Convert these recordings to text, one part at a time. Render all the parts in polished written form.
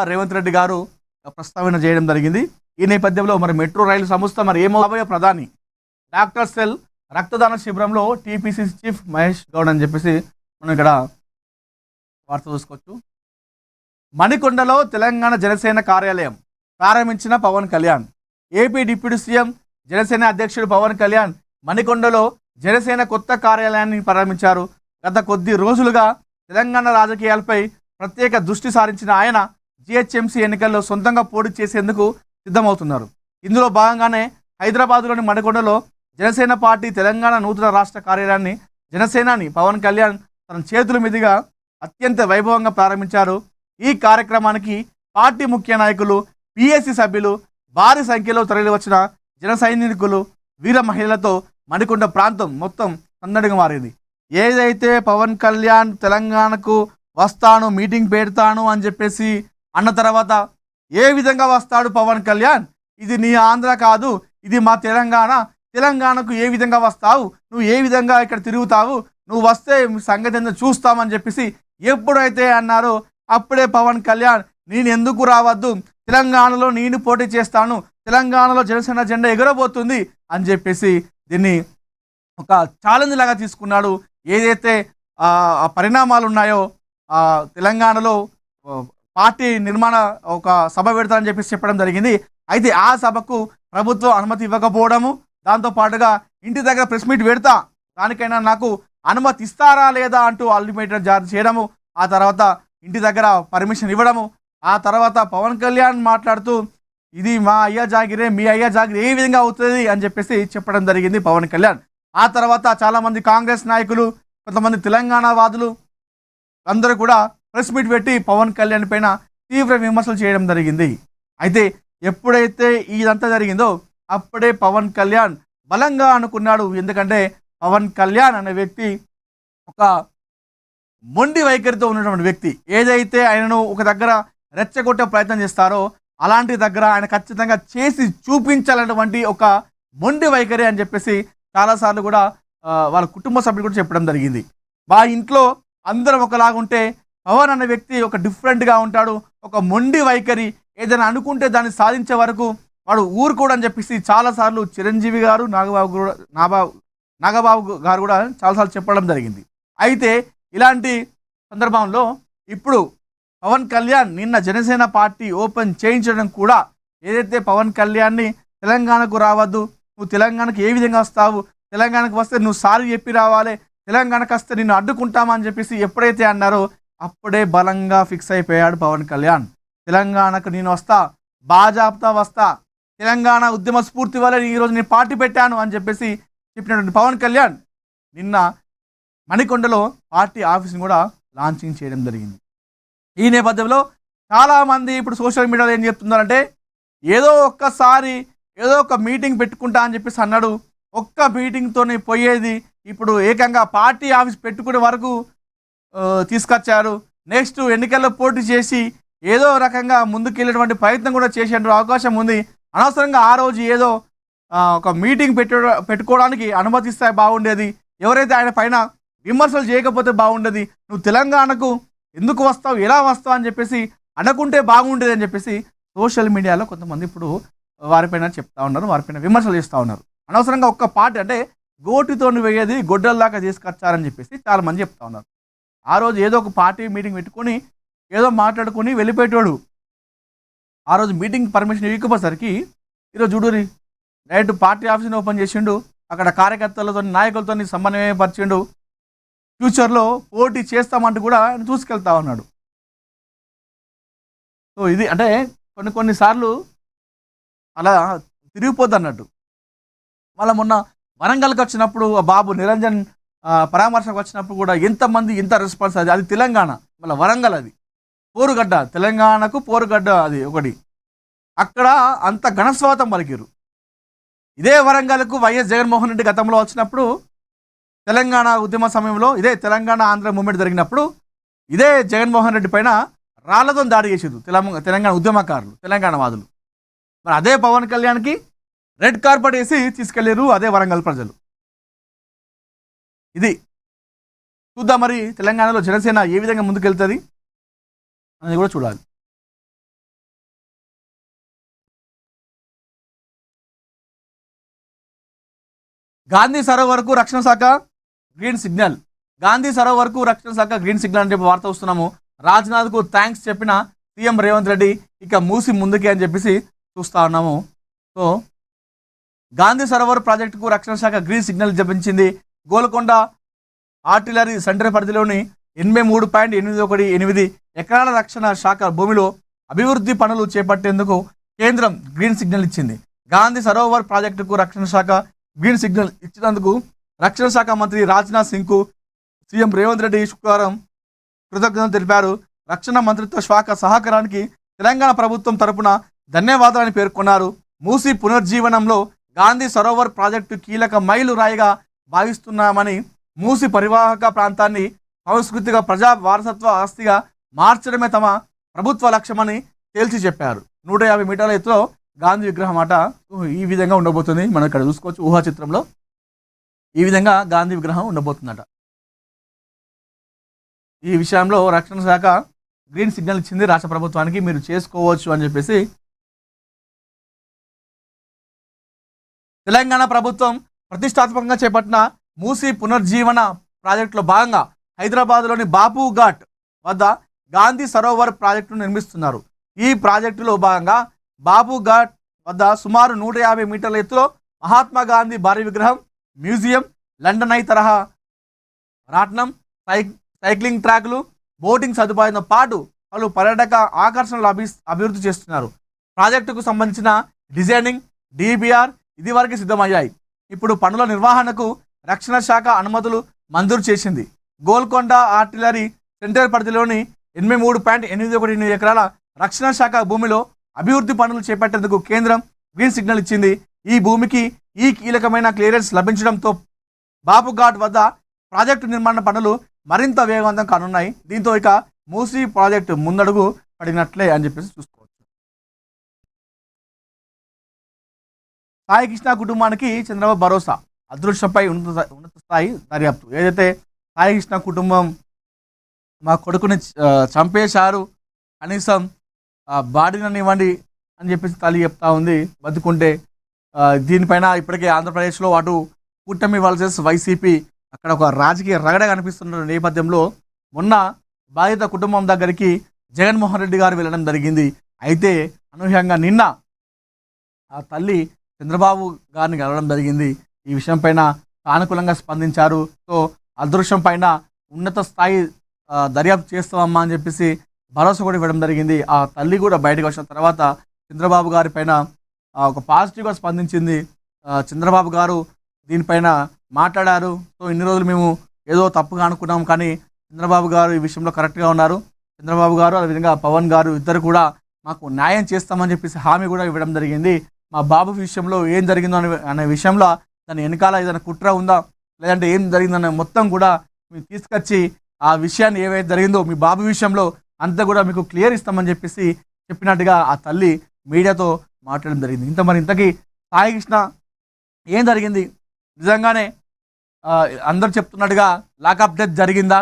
రేవంత్ రెడ్డి గారు ప్రస్తావన చేయడం జరిగింది. ఈ నేపథ్యంలో మరి మెట్రో రైలు సంస్థ మరి ఏమవబోయే ప్రధాని డాక్టర్ సెల్ రక్తదాన శిబిరంలో టీపీసీసీ చీఫ్ మహేష్ గౌడ్ అని చెప్పేసి మనం ఇక్కడ వార్త చూసుకోవచ్చు. మణికొండలో తెలంగాణ జనసేన కార్యాలయం ప్రారంభించిన Pawan Kalyan. AP deputy CM Janasena అధ్యక్షుడు పవన్ కళ్యాణ్ మణికొండలో జనసేన కొత్త కార్యాలయాన్ని ప్రారంభించారు. గత కొద్ది రోజులుగా తెలంగాణ రాజకీయాలపై ప్రత్యేక దృష్టి సారించిన ఆయన జీహెచ్ఎంసీ ఎన్నికల్లో సొంతంగా పోటీ చేసేందుకు సిద్ధమవుతున్నారు. ఇందులో భాగంగానే హైదరాబాద్లోని మణికొండలో జనసేన పార్టీ తెలంగాణ నూతన రాష్ట్ర కార్యాలయాన్ని జనసేనాని పవన్ కళ్యాణ్ తన చేతుల మీదుగా అత్యంత వైభవంగా ప్రారంభించారు. ఈ కార్యక్రమానికి పార్టీ ముఖ్య నాయకులు, పిఎస్సి సభ్యులు, భారీ సంఖ్యలో తరలివచ్చిన జన సైనికులు, వీర మహిళలతో మణికొండ ప్రాంతం మొత్తం సందడిగా మారింది. ఏదైతే పవన్ కళ్యాణ్ తెలంగాణకు వస్తాను, మీటింగ్ పెడతాను అని చెప్పేసి అన్న తర్వాత ఏ విధంగా వస్తాడు పవన్ కళ్యాణ్? ఇది నీ ఆంధ్ర కాదు, ఇది మా తెలంగాణ. తెలంగాణకు ఏ విధంగా వస్తావు, నువ్వు ఏ విధంగా ఇక్కడ తిరుగుతావు, నువ్వు వస్తే సంగతి ఎందుకు చూస్తామని చెప్పేసి ఎప్పుడైతే అన్నారో అప్పుడే పవన్ కళ్యాణ్ నేను ఎందుకు రావద్దు, తెలంగాణలో నేను పోటీ చేస్తాను, తెలంగాణలో జనసేన జెండా ఎగరబోతుంది అని చెప్పేసి దీన్ని ఒక ఛాలెంజ్ లాగా తీసుకున్నాడు. ఏదైతే పరిణామాలు ఉన్నాయో తెలంగాణలో పార్టీ నిర్మాణ ఒక సభ పెడతారని చెప్పేసి చెప్పడం జరిగింది. అయితే ఆ సభకు ప్రభుత్వం అనుమతి ఇవ్వకపోవడము, దాంతోపాటుగా ఇంటి దగ్గర ప్రెస్ మీట్ పెడతా, దానికైనా నాకు అనుమతి ఇస్తారా లేదా అంటూ అల్టిమేటం జారీ చేయడము, ఆ తర్వాత ఇంటి దగ్గర పర్మిషన్ ఇవ్వడము, ఆ తర్వాత పవన్ కళ్యాణ్ మాట్లాడుతూ ఇది మా అయ్యా జాగిరే, మీ అయ్యా జాగిరే ఏ విధంగా అవుతుంది అని చెప్పేసి చెప్పడం జరిగింది పవన్ కళ్యాణ్. ఆ తర్వాత చాలామంది కాంగ్రెస్ నాయకులు, కొంతమంది తెలంగాణ వాదులు అందరూ కూడా ప్రెస్ మీట్ పెట్టి పవన్ కళ్యాణ్ పైన తీవ్ర విమర్శలు చేయడం జరిగింది. అయితే ఎప్పుడైతే ఇదంతా జరిగిందో అప్పుడే పవన్ కళ్యాణ్ బలంగా అనుకున్నాడు. ఎందుకంటే పవన్ కళ్యాణ్ అనే వ్యక్తి ఒక మొండి వైఖరితో ఉన్నటువంటి వ్యక్తి. ఏదైతే ఆయనను ఒక దగ్గర రెచ్చగొట్టే ప్రయత్నం చేస్తారో అలాంటి దగ్గర ఆయన ఖచ్చితంగా చేసి చూపించాలన్నటువంటి ఒక మొండి వైఖరి అని చెప్పేసి చాలాసార్లు కూడా వాళ్ళ కుటుంబ సభ్యులు కూడా చెప్పడం జరిగింది. మా ఇంట్లో అందరం ఒకలాగుంటే పవన్ అనే వ్యక్తి ఒక డిఫరెంట్గా ఉంటాడు, ఒక మొండి వైఖరి, ఏదైనా అనుకుంటే దాన్ని సాధించే వరకు వాడు ఊరుకోడు అని చెప్పేసి చాలాసార్లు చిరంజీవి గారు, నాగబాబు గారు కూడా చాలాసార్లు చెప్పడం జరిగింది. అయితే ఇలాంటి సందర్భంలో ఇప్పుడు పవన్ కళ్యాణ్ నిన్న జనసేన పార్టీ ఓపెన్ చేయించడం కూడా, ఏదైతే పవన్ కళ్యాణ్ని తెలంగాణకు రావద్దు, నువ్వు తెలంగాణకు ఏ విధంగా వస్తావు, తెలంగాణకు వస్తే నువ్వు సారీ చెప్పి రావాలి, తెలంగాణకు వస్తే నిన్ను అడ్డుకుంటామని చెప్పేసి ఎప్పుడైతే అన్నారో అప్పుడే బలంగా ఫిక్స్ అయిపోయాడు పవన్ కళ్యాణ్. తెలంగాణకు నేను వస్తా, బాజాప్తా వస్తా, తెలంగాణ ఉద్యమ స్ఫూర్తి వల్ల ఈరోజు నేను పార్టీ పెట్టాను అని చెప్పేసి చెప్పినటువంటి పవన్ కళ్యాణ్ నిన్న మణికొండలో పార్టీ ఆఫీస్ని కూడా లాంచింగ్ చేయడం జరిగింది. ఈ నేపథ్యంలో చాలామంది ఇప్పుడు సోషల్ మీడియాలో ఏం చెప్తున్నారంటే ఏదో ఒక్కసారి ఏదో ఒక మీటింగ్ పెట్టుకుంటా అని చెప్పేసి అన్నాడు, ఒక్క మీటింగ్తోనే పోయేది ఇప్పుడు ఏకంగా పార్టీ ఆఫీస్ పెట్టుకునే వరకు తీసుకొచ్చారు. నెక్స్ట్ ఎన్నికల్లో పోటీ చేసి ఏదో రకంగా ముందుకెళ్ళేటువంటి ప్రయత్నం కూడా చేసే అవకాశం ఉంది. అనవసరంగా ఆ రోజు ఏదో ఒక మీటింగ్ పెట్టుకోవడానికి అనుమతిస్తే బాగుండేది, ఎవరైతే ఆయన పైన విమర్శలు చేయకపోతే బాగుండేది, నువ్వు తెలంగాణకు ఎందుకు వస్తావు, ఎలా వస్తావు అని చెప్పేసి అనుకుంటే బాగుండేది అని చెప్పేసి సోషల్ మీడియాలో కొంతమంది ఇప్పుడు వారిపైన చెప్తా ఉన్నారు, వారిపైన విమర్శలు చేస్తూ ఉన్నారు. అనవసరంగా ఒక్క పార్టీ అంటే గోటితో వేయేది గొడ్డల్లాగా తీసుకొచ్చారని చెప్పేసి చాలామంది చెప్తా ఉన్నారు. ఆ రోజు ఏదో ఒక పార్టీ మీటింగ్ పెట్టుకొని ఏదో మాట్లాడుకొని వెళ్ళిపోయేటోడు. ఆ రోజు మీటింగ్ పర్మిషన్ ఇవ్వకపోసరికి ఈరోజు చూడురి డైరెక్ట్ పార్టీ ఆఫీస్ని ఓపెన్ చేసిండు, అక్కడ కార్యకర్తలతో నాయకులతో సమన్వయపరిచిండు, ఫ్యూచర్లో పోటీ చేస్తామంటూ కూడా ఆయన చూసుకెళ్తా ఉన్నాడు. సో ఇది అంటే కొన్నిసార్లు అలా తిరిగిపోద్ది అన్నట్టు. మళ్ళీ మొన్న వరంగల్కి వచ్చినప్పుడు బాబు నిరంజన్ పరామర్శకు వచ్చినప్పుడు కూడా ఎంతమంది ఎంత రెస్పాన్స్, అది తెలంగాణ, మళ్ళీ వరంగల్, అది పోరుగడ్డ, తెలంగాణకు పోరుగడ్డ, అది ఒకటి. అక్కడ అంత ఘనస్వాగతం పలికిరు. ఇదే వరంగల్కు వైఎస్ జగన్మోహన్ రెడ్డి గతంలో వచ్చినప్పుడు తెలంగాణ ఉద్యమ సమయంలో ఇదే తెలంగాణ ఆంధ్ర మూమెంట్ జరిగినప్పుడు ఇదే జగన్మోహన్ రెడ్డి పైన రాళ్లతో దాడి చేసారు తెలంగాణ ఉద్యమకారులు, తెలంగాణ వాదులు. మరి అదే పవన్ కళ్యాణ్కి రెడ్ కార్పెట్ వేసి తీసుకెళ్లారు అదే వరంగల్ ప్రజలు. ఇది చూద్దాం మరి తెలంగాణలో జనసేన ఏ విధంగా ముందుకెళ్తుంది అనేది కూడా చూడాలి. గాంధీ సరోవర్కు రక్షణ శాఖ గ్రీన్ సిగ్నల్. గాంధీ సరోవర్కు రక్షణ శాఖ గ్రీన్ సిగ్నల్ అని చెప్పి వార్త వస్తున్నాము. రాజ్నాథ్కు థ్యాంక్స్ చెప్పిన సీఎం రేవంత్ రెడ్డి ఇక మూసి ముందుకే అని చెప్పేసి చూస్తా ఉన్నాము. సో గాంధీ సరోవర్ ప్రాజెక్టుకు రక్షణ శాఖ గ్రీన్ సిగ్నల్ జపించింది. గోల్కొండ ఆర్టిలరీ సెంటర్ పరిధిలోని 83.818 ఎకరాల రక్షణ శాఖ భూమిలో అభివృద్ధి పనులు చేపట్టేందుకు కేంద్రం గ్రీన్ సిగ్నల్ ఇచ్చింది. గాంధీ సరోవర్ ప్రాజెక్టుకు రక్షణ శాఖ గ్రీన్ సిగ్నల్ ఇచ్చినందుకు రక్షణ శాఖ మంత్రి రాజ్నాథ్ సింగ్కు సీఎం రేవంత్ రెడ్డి శుక్రవారం కృతజ్ఞతలు తెలిపారు. రక్షణ మంత్రిత్వ శాఖ సహకారానికి తెలంగాణ ప్రభుత్వం తరపున ధన్యవాదాలని పేర్కొన్నారు. మూసీ పునర్జీవనంలో గాంధీ సరోవర్ ప్రాజెక్టు కీలక మైలు రాయిగా భావిస్తున్నామని, మూసీ పరివాహక ప్రాంతాన్ని సాంస్కృతిక ప్రజా వారసత్వ ఆస్తిగా మార్చడమే తమ ప్రభుత్వ లక్ష్యమని తేల్చి చెప్పారు. 150 మీటర్ల ఎత్తులో గాంధీ విగ్రహం అట ఈ విధంగా ఉండబోతుంది. మనం ఇక్కడ చూసుకోవచ్చు ఊహా చిత్రంలో ఈ విధంగా గాంధీ విగ్రహం ఉండబోతుందట. ఈ విషయంలో రక్షణ శాఖ గ్రీన్ సిగ్నల్ ఇచ్చింది రాష్ట్ర ప్రభుత్వానికి, మీరు చేసుకోవచ్చు అని చెప్పేసి. తెలంగాణ ప్రభుత్వం ప్రతిష్టాత్మకంగా చేపట్టిన మూసీ పునర్జీవన ప్రాజెక్టులో భాగంగా హైదరాబాద్లోని బాపు ఘాట్ వద్ద గాంధీ సరోవర్ ప్రాజెక్టును నిర్మిస్తున్నారు. ఈ ప్రాజెక్టులో భాగంగా బాపు ఘాట్ వద్ద సుమారు 150 మీటర్ల ఎత్తులో మహాత్మా గాంధీ భారీ విగ్రహం, మ్యూజియం, లండన్ ఐ తరహా రాట్నం, సైక్లింగ్ ట్రాక్లు, బోటింగ్ సదుపాయంతో పాటు పలు పర్యాటక ఆకర్షణలు అభివృద్ధి చేస్తున్నారు. ప్రాజెక్టుకు సంబంధించిన డిజైనింగ్, డిబిఆర్ ఇదివరకు సిద్ధమయ్యాయి. ఇప్పుడు పనుల నిర్వహణకు రక్షణ శాఖ అనుమతులు మంజూరు చేసింది. గోల్కొండ ఆర్టిలరీ సెంటర్ పరిధిలోని 83.818 ఎకరాల రక్షణ శాఖ భూమిలో అభివృద్ధి పనులు చేపట్టేందుకు కేంద్రం గ్రీన్ సిగ్నల్ ఇచ్చింది. ఈ భూమికి ఈ కీలకమైన క్లియరెన్స్ లభించడంతో బాపు ఘాట్ వద్ద ప్రాజెక్టు నిర్మాణ పనులు మరింత వేగవంతం కానున్నాయి. దీంతో ఇక మూసీ ప్రాజెక్టు ముందడుగు పడినట్లే అని చెప్పేసి చూసుకోవచ్చు. సాయి కృష్ణ కుటుంబానికి చంద్రబాబు భరోసా, అదృష్టంపై ఉన్నత స్థాయి దర్యాప్తు. ఏదైతే సాయి కృష్ణ కుటుంబం మా కొడుకుని చంపేశారు, కనీసం బాడీనివ్వండి అని చెప్పేసి తల్లి చెప్తా ఉంది. బతుకుంటే దీనిపైన ఇప్పటికే ఆంధ్రప్రదేశ్లో అటు కూటమి వర్సెస్ వైసీపీ అక్కడ ఒక రాజకీయ రగడ కనిపిస్తున్న నేపథ్యంలో మొన్న బాధిత కుటుంబం దగ్గరికి జగన్మోహన్ రెడ్డి గారు వెళ్ళడం జరిగింది. అయితే అనూహ్యంగా నిన్న ఆ తల్లి చంద్రబాబు గారిని కలవడం జరిగింది. ఈ విషయం పైన సానుకూలంగా స్పందించారు. సో అదృశ్యం పైన ఉన్నత స్థాయి దర్యాప్తు చేస్తామమ్మా అని చెప్పేసి భరోసా కూడా ఇవ్వడం జరిగింది. ఆ తల్లి కూడా బయటకు వచ్చిన తర్వాత చంద్రబాబు గారి పైన ఒక పాజిటివ్గా స్పందించింది. చంద్రబాబు గారు దీనిపైన మాట్లాడారు. సో ఇన్ని రోజులు మేము ఏదో తప్పుగా అనుకున్నాం, కానీ చంద్రబాబు గారు ఈ విషయంలో కరెక్ట్గా ఉన్నారు. చంద్రబాబు గారు అదేవిధంగా పవన్ గారు ఇద్దరు కూడా మాకు న్యాయం చేస్తామని చెప్పేసి హామీ కూడా ఇవ్వడం జరిగింది. మా బాబు విషయంలో ఏం జరిగిందో అనే విషయంలో దాని వెనకాల ఏదైనా కుట్ర ఉందా లేదంటే ఏం జరిగిందనే మొత్తం కూడా మీకు తీసుకొచ్చి ఆ విషయాన్ని ఏవైతే జరిగిందో మీ బాబు విషయంలో అంతా కూడా మీకు క్లియర్ ఇస్తామని చెప్పేసి చెప్పినట్టుగా ఆ తల్లి మీడియాతో మాట్లాడడం జరిగింది. ఇంతకీ సాయి కృష్ణ ఏం జరిగింది, నిజంగానే అందరు చెప్తున్నట్టుగా లాకప్ డెత్ జరిగిందా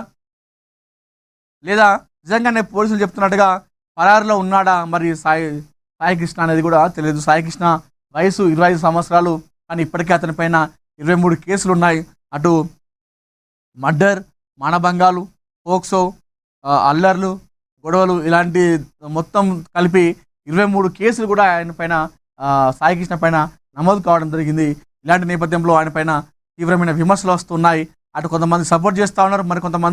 లేదా నిజంగానే పోలీసులు చెప్తున్నట్టుగా పరారులో ఉన్నాడా, మరి సాయి కృష్ణ అనేది కూడా తెలియదు. సాయి కృష్ణ వయసు 25 సంవత్సరాలు, కానీ ఇప్పటికే అతని పైన 23 కేసులు ఉన్నాయి. అటు మర్డర్, మానభంగాలు, పోక్సో, అల్లర్లు, గొడవలు ఇలాంటి మొత్తం కలిపి 23 కేసులు కూడా ఆయన పైన సాయి కృష్ణ పైన నమోదు కావడం జరిగింది. ఇలాంటి నేపథ్యంలో ఆయన పైన తీవ్రమైన విమర్శలు వస్తున్నాయి. అటు కొంతమంది సపోర్ట్ చేస్తూ ఉన్నారు, మరి కొంతమంది